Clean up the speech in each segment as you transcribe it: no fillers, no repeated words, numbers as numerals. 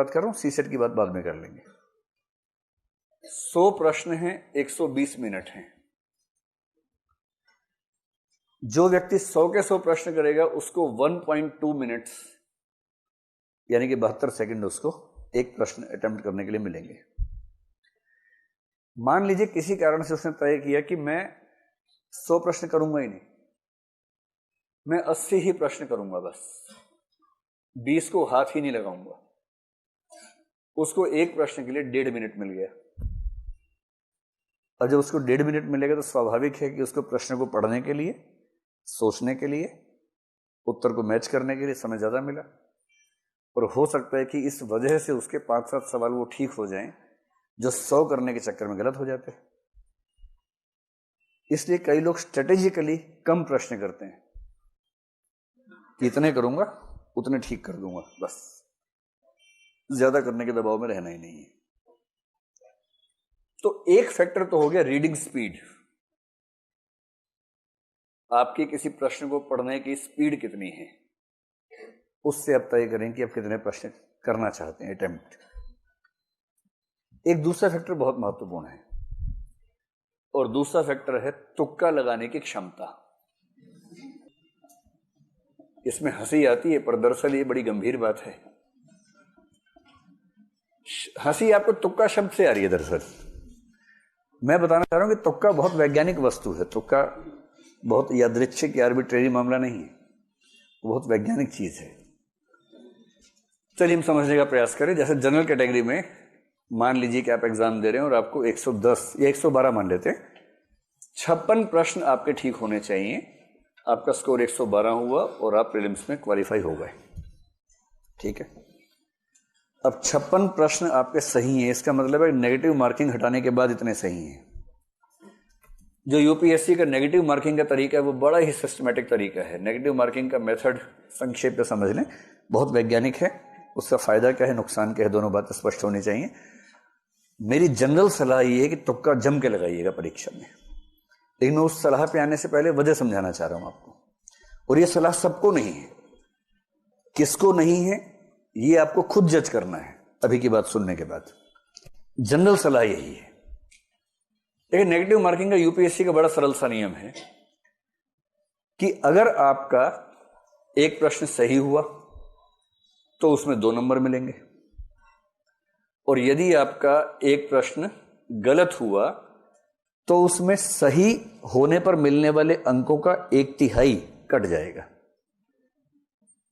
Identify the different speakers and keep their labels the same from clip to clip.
Speaker 1: बात कर रहा हूं, सी सेट की बात बाद में कर लेंगे। 100 प्रश्न हैं, 120 मिनट हैं। जो व्यक्ति 100 के 100 प्रश्न करेगा उसको 1.2 मिनट्स यानी कि 72 सेकंड उसको एक प्रश्न अटेम्प्ट करने के लिए मिलेंगे। मान लीजिए किसी कारण से उसने तय किया कि मैं 100 प्रश्न करूंगा ही नहीं, मैं 80 ही प्रश्न करूंगा, बस 20 को हाथ ही नहीं लगाऊंगा। उसको एक प्रश्न के लिए 1.5 मिनट मिल गया। और जब उसको 1.5 मिनट मिलेगा तो स्वाभाविक है कि उसको प्रश्न को पढ़ने के लिए, सोचने के लिए, उत्तर को मैच करने के लिए समय ज्यादा मिला। और हो सकता है कि इस वजह से उसके 5-7 सवाल वो ठीक हो जाएं जो 100 करने के चक्कर में गलत हो जाते हैं। इसलिए कई लोग स्ट्रेटेजिकली कम प्रश्न करते हैं कि इतने करूंगा, उतने ठीक कर दूंगा, बस ज्यादा करने के दबाव में रहना ही नहीं है। तो एक फैक्टर तो हो गया रीडिंग स्पीड, आपकी किसी प्रश्न को पढ़ने की स्पीड कितनी है, उससे आप तय करें कि आप कितने प्रश्न करना चाहते हैं अटेम्प्ट। एक दूसरा फैक्टर बहुत महत्वपूर्ण है और दूसरा फैक्टर है तुक्का लगाने की क्षमता। इसमें हंसी आती है पर दरअसल ये बड़ी गंभीर बात है। हंसी आपको तुक्का शब्द से आ रही है, दरअसल मैं बताना चाह रहा हूं कि तुक्का बहुत वैज्ञानिक वस्तु है। तुक्का बहुत यादृच्छिक या आर्बिट्रेरी मामला नहीं है, बहुत वैज्ञानिक चीज है। चलिए हम समझने का प्रयास करें। जैसे जनरल कैटेगरी में मान लीजिए कि आप एग्जाम दे रहे हैं और आपको 110 या 112 मान लेते हैं, 56 प्रश्न आपके ठीक होने चाहिए। आपका स्कोर 112 हुआ और आप प्रीलिम्स में क्वालिफाई हो गए, ठीक है। अब 56 प्रश्न आपके सही हैं, इसका मतलब है नेगेटिव मार्किंग हटाने के बाद इतने सही हैं। जो यूपीएससी का नेगेटिव मार्किंग का तरीका है वो बड़ा ही सिस्टमैटिक तरीका है। नेगेटिव मार्किंग का मेथड संक्षेप में समझ लें, बहुत वैज्ञानिक है। उसका फायदा क्या है, नुकसान क्या है, दोनों बातें स्पष्ट होनी चाहिए। मेरी जनरल सलाह ये है कि तुक्का जम के लगाइएगा परीक्षा में, लेकिन मैं उस सलाह पे आने से पहले वजह समझाना चाह रहा हूं आपको। और ये सलाह सबको नहीं है, किसको नहीं है ये आपको खुद जज करना है अभी की बात सुनने के बाद। जनरल सलाह यही है। देखिए, नेगेटिव मार्किंग का यूपीएससी का बड़ा सरल सा नियम है कि अगर आपका एक प्रश्न सही हुआ तो उसमें 2 नंबर मिलेंगे, और यदि आपका एक प्रश्न गलत हुआ तो उसमें सही होने पर मिलने वाले अंकों का 1/3 कट जाएगा,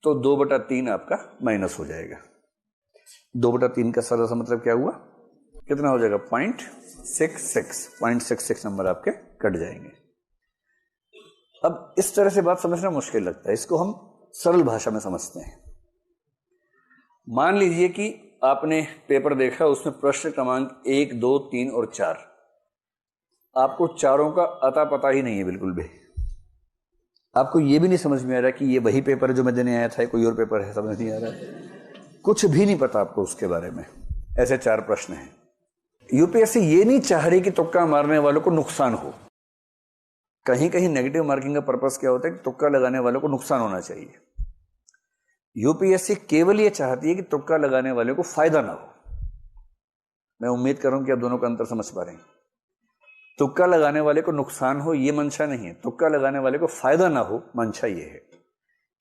Speaker 1: तो 2/3 आपका माइनस हो जाएगा। 2/3 का सरल सा मतलब क्या हुआ, कितना हो जाएगा, 0.66 नंबर आपके कट जाएंगे। अब इस तरह से बात समझना मुश्किल लगता है, इसको हम सरल भाषा में समझते हैं। मान लीजिए कि आपने पेपर देखा, उसमें प्रश्न क्रमांक 1, 2, 3 और 4, आपको चारों का अता पता ही नहीं है बिल्कुल भी। आपको यह भी नहीं समझ में आ रहा कि ये वही पेपर है जो मैं देने आया था, कोई और पेपर है, समझ नहीं आ रहा है, कुछ भी नहीं पता आपको उसके बारे में। ऐसे 4 प्रश्न हैं। यूपीएससी ये नहीं चाह रही कि तुक्का मारने वालों को नुकसान हो। कहीं कहीं नेगेटिव मार्किंग का पर्पस क्या होता है कि तुक्का लगाने वालों को नुकसान होना चाहिए। यूपीएससी केवल ये चाहती है कि तुक्का लगाने वाले को फायदा ना हो। मैं उम्मीद कर रहा हूं कि आप दोनों का अंतर समझ पा रहे हैं। तुक्का लगाने वाले को नुकसान हो ये मंशा नहीं है, तुक्का लगाने वाले को फायदा ना हो मंशा ये है।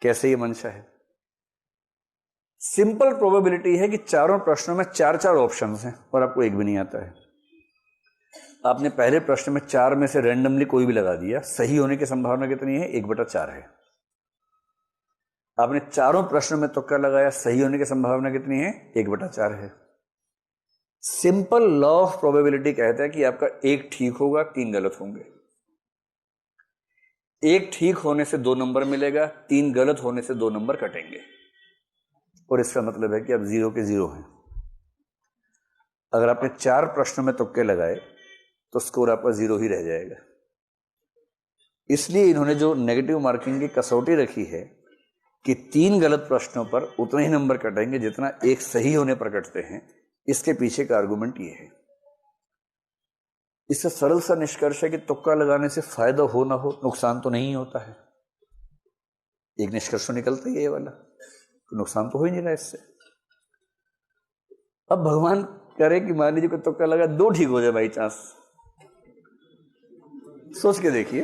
Speaker 1: कैसे ये मंशा है, सिंपल प्रोबेबिलिटी है कि चारों प्रश्नों में 4-4 ऑप्शंस हैं और आपको एक भी नहीं आता है। आपने पहले प्रश्न में 4 में से रैंडमली कोई भी लगा दिया, सही होने की संभावना कितनी है, 1/4 है। आपने चारों प्रश्नों में तुक्का लगाया, सही होने की संभावना कितनी है, 1/4 है। सिंपल लॉ ऑफ प्रोबेबिलिटी कहता है कि आपका 1 ठीक होगा, 3 गलत होंगे। 1 ठीक होने से 2 नंबर मिलेगा, 3 गलत होने से 2 नंबर कटेंगे, और इसका मतलब है कि आप 0 के 0 हैं। अगर आपने 4 प्रश्नों में तुक्के लगाए तो स्कोर आपका 0 ही रह जाएगा। इसलिए इन्होंने जो नेगेटिव मार्किंग की कसौटी रखी है कि 3 गलत प्रश्नों पर उतने ही नंबर कटेंगे जितना 1 सही होने पर कटते हैं, इसके पीछे का आर्गुमेंट ये है। इससे सरल सा निष्कर्ष है कि तुक्का लगाने से फायदा हो ना हो, नुकसान तो नहीं होता है। एक निष्कर्ष निकलता है ये वाला, तो नुकसान तो हो ही नहीं रहा इससे। अब भगवान करे कि मान लीजिए कोई तुक्का लगा 2 ठीक हो जाए बाई चांस, सोच के देखिए।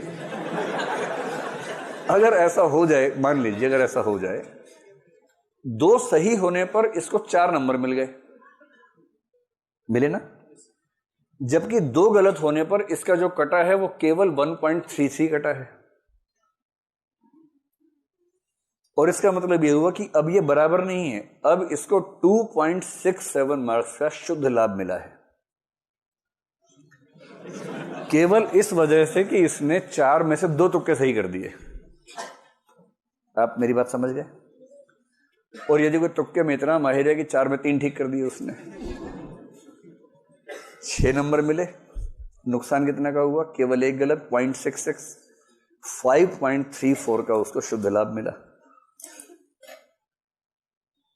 Speaker 1: अगर ऐसा हो जाए, मान लीजिए अगर ऐसा हो जाए, 2 सही होने पर इसको 4 नंबर मिल गए, मिले ना, जबकि 2 गलत होने पर इसका जो कटा है वो केवल 1.33 कटा है। और इसका मतलब यह हुआ कि अब ये बराबर नहीं है, अब इसको 2.67 मार्क्स का शुद्ध लाभ मिला है, केवल इस वजह से कि इसने 4 में से 2 तुक्के सही कर दिए। आप मेरी बात समझ गए? और यदि कोई तुक्के में इतना माहिर है कि 4 में 3 ठीक कर दिए उसने, 6 नंबर मिले, नुकसान कितना का हुआ? केवल 1 गलत, 0.66, 5.34 का उसको शुद्ध लाभ मिला।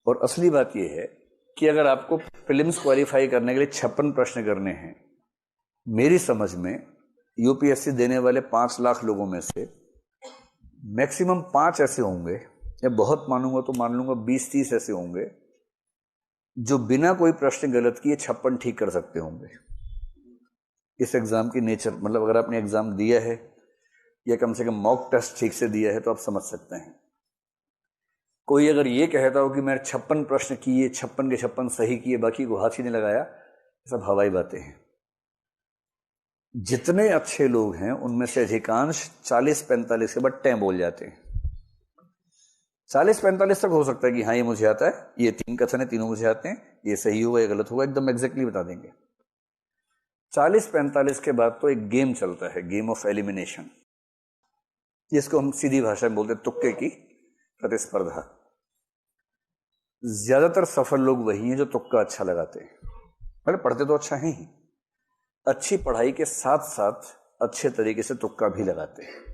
Speaker 1: और असली बात यह है कि अगर आपको प्रीलिम्स क्वालिफाई करने के लिए 56 प्रश्न करने हैं, मेरी समझ में यूपीएससी देने वाले 5 लाख लोगों में से मैक्सिमम 5 ऐसे होंगे, या बहुत मानूंगा तो मान लूंगा 20-30 ऐसे होंगे जो बिना कोई प्रश्न गलत किए 56 ठीक कर सकते होंगे। इस एग्जाम की नेचर, मतलब अगर आपने एग्जाम दिया है या कम से कम मॉक टेस्ट ठीक से दिया है तो आप समझ सकते हैं। कोई अगर ये कहता हो कि मैंने 56 प्रश्न किए, 56 के 56 सही किए, बाकी को हाथ ही नहीं लगाया, सब हवाई बातें हैं। जितने अच्छे लोग हैं उनमें से अधिकांश 40-45 के बाद टें बोल जाते हैं। 40-45 तक हो सकता है कि हाँ ये मुझे आता है, ये 3 कथन है, तीनों मुझे आते हैं, ये सही होगा या गलत होगा, एकदम एग्जैक्टली बता देंगे। 40-45 के बाद तो एक गेम चलता है, गेम ऑफ एलिमिनेशन, जिसको हम सीधी भाषा में बोलते हैं तुक्के की प्रतिस्पर्धा। ज्यादातर सफल लोग वही हैं जो तुक्का अच्छा लगाते हैं। मतलब पढ़ते तो अच्छा है ही, अच्छी पढ़ाई के साथ साथ अच्छे तरीके से तुक्का भी लगाते हैं।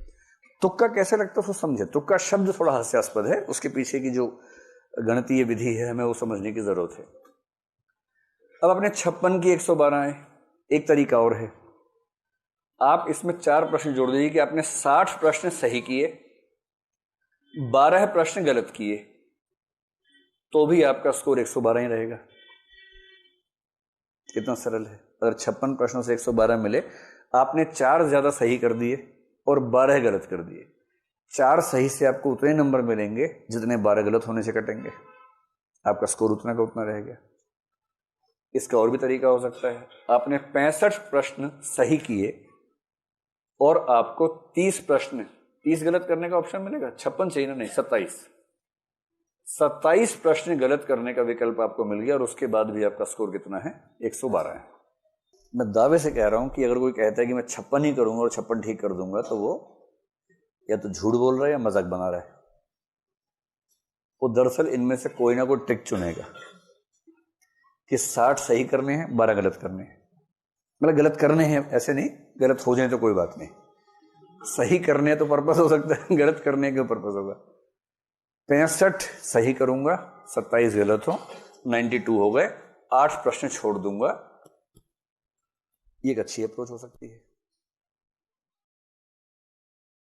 Speaker 1: तुक्का कैसे लगता है उसको समझे। तुक्का शब्द थोड़ा हास्यास्पद है, उसके पीछे की जो गणितीय विधि है हमें वो समझने की जरूरत है। अब अपने 56 की 112 है, एक तरीका और है, आप इसमें 4 प्रश्न जोड़ दीजिए कि आपने 60 प्रश्न सही किए, 12 प्रश्न गलत किए, तो भी आपका स्कोर 112 ही रहेगा। कितना सरल है। अगर 56 प्रश्नों से 112 मिले, आपने 4 ज्यादा सही कर दिए और 12 गलत कर दिए, 4 सही से आपको उतने नंबर मिलेंगे जितने 12 गलत होने से कटेंगे, आपका स्कोर उतना का उतना रहेगा। इसका और भी तरीका हो सकता है, आपने 65 प्रश्न सही किए और आपको 30 प्रश्न, 30 गलत करने का ऑप्शन मिलेगा, 56 चाहिए ना, नहीं 27 प्रश्न गलत करने का विकल्प आपको मिल गया और उसके बाद भी आपका स्कोर कितना है? 112 है। मैं दावे से कह रहा हूं कि अगर कोई कहता है कि मैं 56 ही करूंगा और 56 ठीक कर दूंगा, तो वो या तो झूठ बोल रहा है या मजाक बना रहा है। वो दरअसल इनमें से कोई ना कोई ट्रिक चुनेगा कि 60 सही करने हैं, 12 गलत करने हैं। मतलब गलत करने हैं ऐसे नहीं, गलत हो जाए तो कोई बात नहीं, सही करने तो पर्पस हो सकता है, गलत करने का पर्पस होगा। 65 सही करूंगा, 27 गलत हो, 92 हो गए, 8 प्रश्न छोड़ दूंगा। ये एक अच्छी अप्रोच हो सकती है।